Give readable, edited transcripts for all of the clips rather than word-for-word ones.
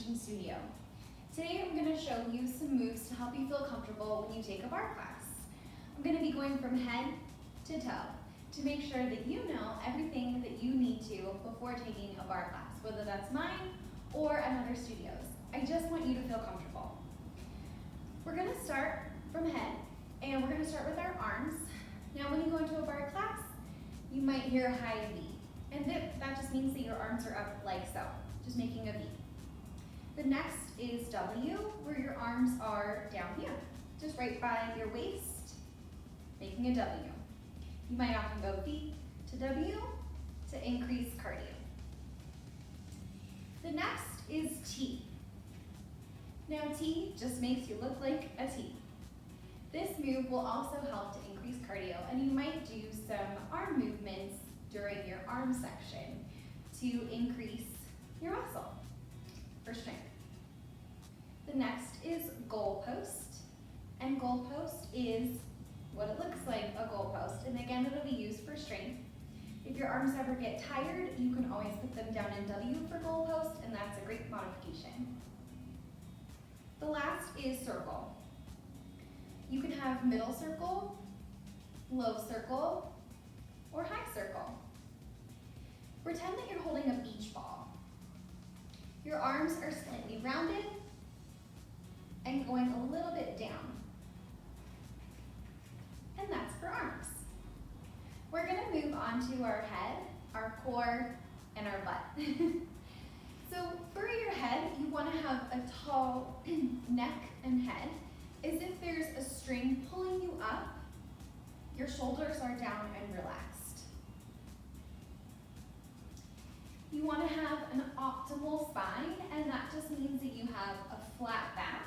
teaching studio. Today I'm going to show you some moves to help you feel comfortable when you take a barre class. I'm going to be going from head to toe to make sure that you know everything that you need to before taking a barre class, whether that's mine or another studio's. I just want you to feel comfortable. We're going to start from head, and we're going to start with our arms. Now when you go into a barre class, you might hear a high V, and that just means that your arms are up like so, just making a V. The next is W, where your arms are down here, just right by your waist, making a W. You might often go V to W to increase cardio. The next is T. Now T just makes you look like a T. This move will also help to increase cardio, and you might do some arm movements during your arm section to increase your muscle for strength. The next is goalpost, and goalpost is what it looks like, a goalpost, and again it'll be used for strength. If your arms ever get tired, you can always put them down in W for goalpost, and that's a great modification. The last is circle. You can have middle circle, low circle, or high circle. Pretend that you're holding a beach ball. Your arms are slightly rounded and going a little bit down. And that's for arms. We're going to move on to our head, our core, and our butt. So for your head, you want to have a tall neck and head, as if there's a string pulling you up. Your shoulders are down and relaxed. You want to have an optimal spine, and that just means that you have a flat back.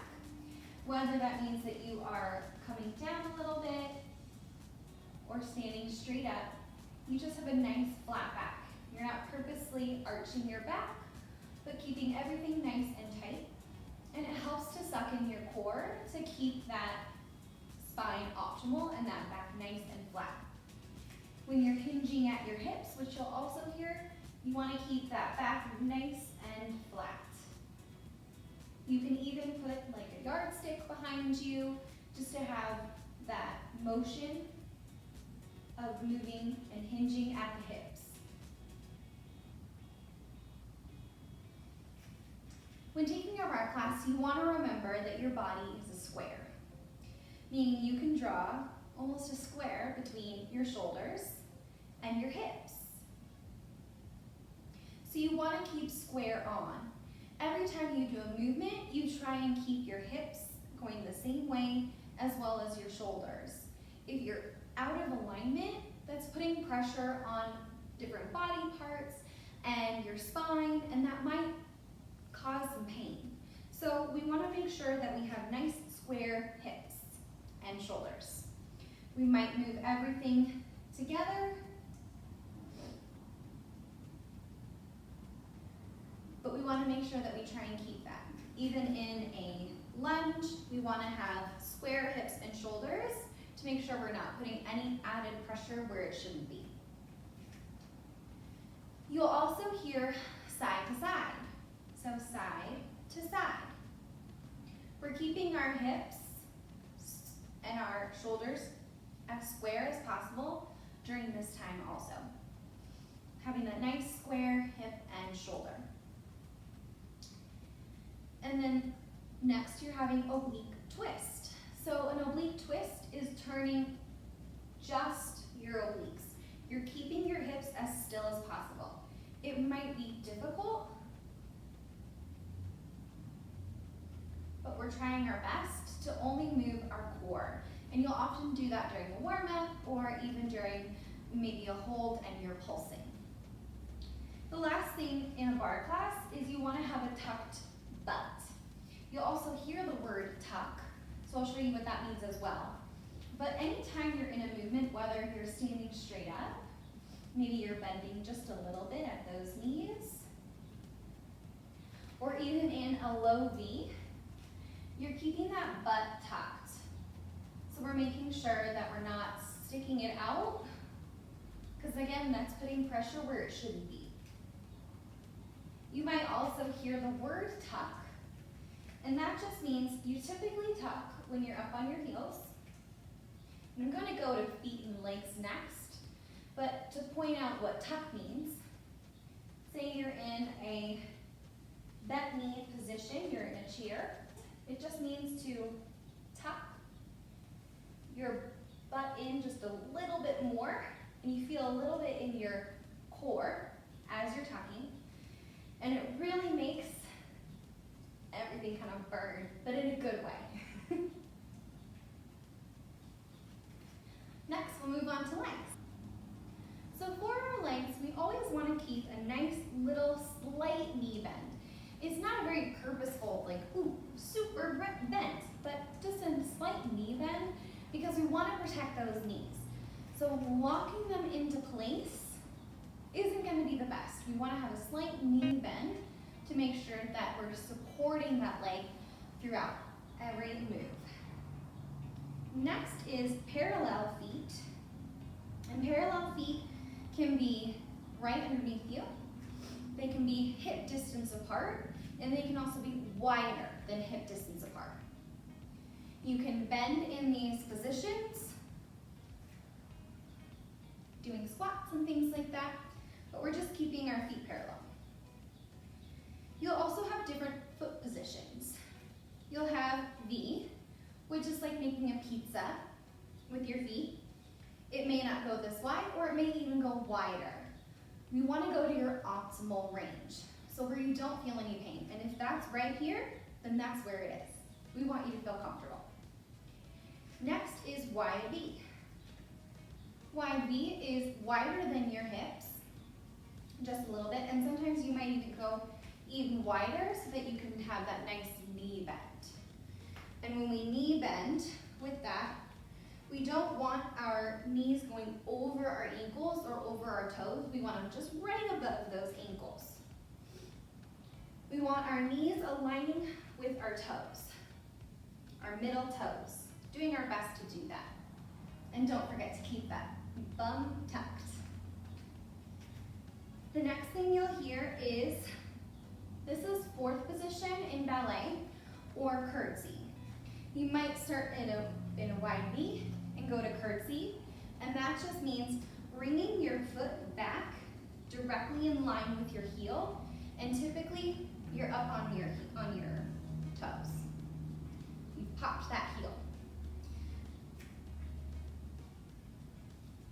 Whether that means that you are coming down a little bit or standing straight up, you just have a nice flat back. You're not purposely arching your back, but keeping everything nice and tight. And it helps to suck in your core to keep that spine optimal and that back nice and flat. When you're hinging at your hips, which you'll also hear, you want to keep that back nice and flat. You can even put like a yardstick behind you just to have that motion of moving and hinging at the hips. When taking a barre class, you want to remember that your body is a square, meaning you can draw almost a square between your shoulders and your hips. So you want to keep square on. Every time you do a movement, you try and keep your hips going the same way as well as your shoulders. If you're out of alignment, that's putting pressure on different body parts and your spine, and that might cause some pain. So we want to make sure that we have nice square hips and shoulders. We might move everything together, but we want to make sure that we try and keep that. Even in a lunge, we want to have square hips and shoulders to make sure we're not putting any added pressure where it shouldn't be. You'll also hear side to side. So side to side. We're keeping our hips and our shoulders as square as possible during this time also. Having a nice square hip and shoulder. And then next you're having oblique twist. So an oblique twist is turning just your obliques. You're keeping your hips as still as possible. It might be difficult, but we're trying our best to only move our core. And you'll often do that during a warm-up or even during maybe a hold and you're pulsing. The last thing in a barre class is you want to have a tucked butt. You'll also hear the word tuck, so I'll show you what that means as well. But anytime you're in a movement, whether you're standing straight up, maybe you're bending just a little bit at those knees, or even in a low V, you're keeping that butt tucked. So we're making sure that we're not sticking it out, because again, that's putting pressure where it shouldn't be. You might also hear the word tuck, And that just means you typically tuck when you're up on your heels. And I'm going to go to feet and legs next, but to point out what tuck means, say you're in a bent knee position, you're in a chair, it just means to tuck your butt in just a little bit more, and you feel a little bit in your core as you're tucking, and it really makes everything kind of burn, but in a good way. Next, we'll move on to legs. So for our legs, we always want to keep a nice little slight knee bend. It's not a very purposeful, like, ooh, super bent, but just a slight knee bend because we want to protect those knees. So locking them into place isn't going to be the best. We want to have a slight knee bend to make sure that we're supporting that leg throughout every move. Next is parallel feet. And parallel feet can be right underneath you. They can be hip distance apart, and they can also be wider than hip distance apart. You can bend in these positions, doing squats and things like that, but we're just keeping our feet parallel. You'll also have different foot positions. You'll have V, which is like making a pizza with your feet. It may not go this wide, or it may even go wider. We want to go to your optimal range, so where you don't feel any pain. And if that's right here, then that's where it is. We want you to feel comfortable. Next is wide V. Wide V is wider than your hips, just a little bit, and sometimes you might even go even wider so that you can have that nice knee bend. And when we knee bend with that, we don't want our knees going over our ankles or over our toes. We want them just right above those ankles. We want our knees aligning with our toes, our middle toes, doing our best to do that. And don't forget to keep that bum tucked. The next thing you'll hear is, this is fourth position in ballet, or curtsy. You might start in a wide V and go to curtsy, and that just means bringing your foot back directly in line with your heel, and typically you're up on your toes. You've popped that heel.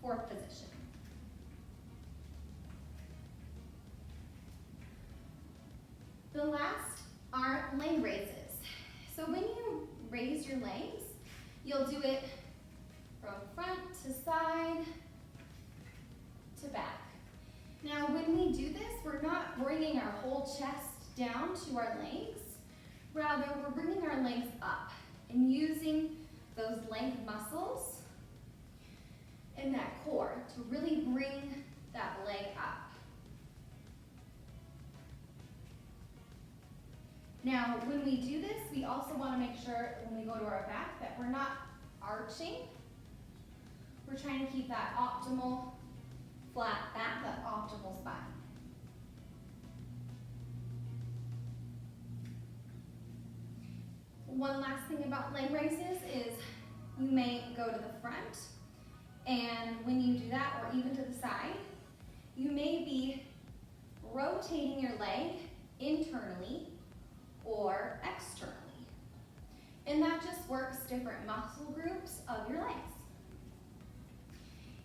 Fourth position. The last are leg raises. So when you raise your legs, you'll do it from front to side to back. Now when we do this, we're not bringing our whole chest down to our legs. Rather, we're bringing our legs up and using those leg muscles and that core to really bring that leg up. Now, when we do this, we also want to make sure when we go to our back that we're not arching. We're trying to keep that optimal flat back, that optimal spine. One last thing about leg raises is you may go to the front, and when you do that, or even to the side, you may be rotating your leg internally or externally. And that just works different muscle groups of your legs.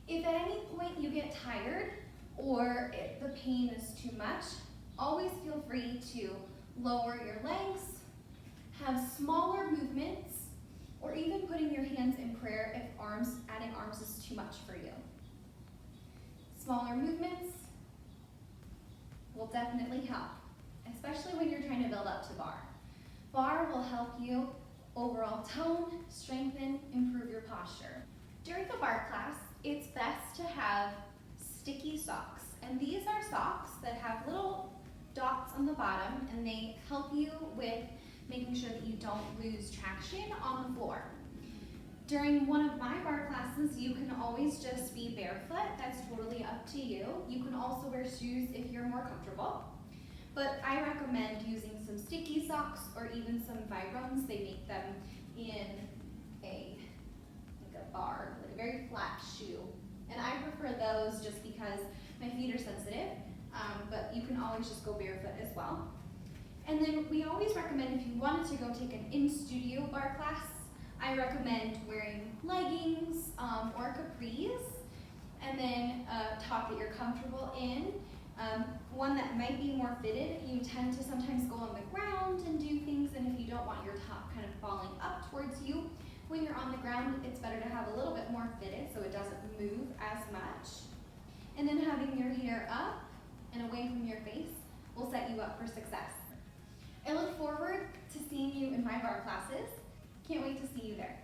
If at any point you get tired or if the pain is too much, always feel free to lower your legs, have smaller movements, or even putting your hands in prayer if adding arms is too much for you. Smaller movements will definitely help, especially when you're trying to build up to bar. Bar will help you overall tone, strengthen, improve your posture. During a bar class, it's best to have sticky socks. And these are socks that have little dots on the bottom, and they help you with making sure that you don't lose traction on the floor. During one of my bar classes, you can always just be barefoot. That's totally up to you. You can also wear shoes if you're more comfortable. but I recommend using some sticky socks or even some Vibrams. They make them in a bar, like a very flat shoe. And I prefer those just because my feet are sensitive, but you can always just go barefoot as well. And then we always recommend, if you wanted to go take an in-studio bar class, I recommend wearing leggings or capris, and then a top that you're comfortable in. One that might be more fitted. You tend to sometimes go on the ground and do things, and if you don't want your top kind of falling up towards you, when you're on the ground, it's better to have a little bit more fitted so it doesn't move as much. And then having your hair up and away from your face will set you up for success. I look forward to seeing you in my bar classes. Can't wait to see you there.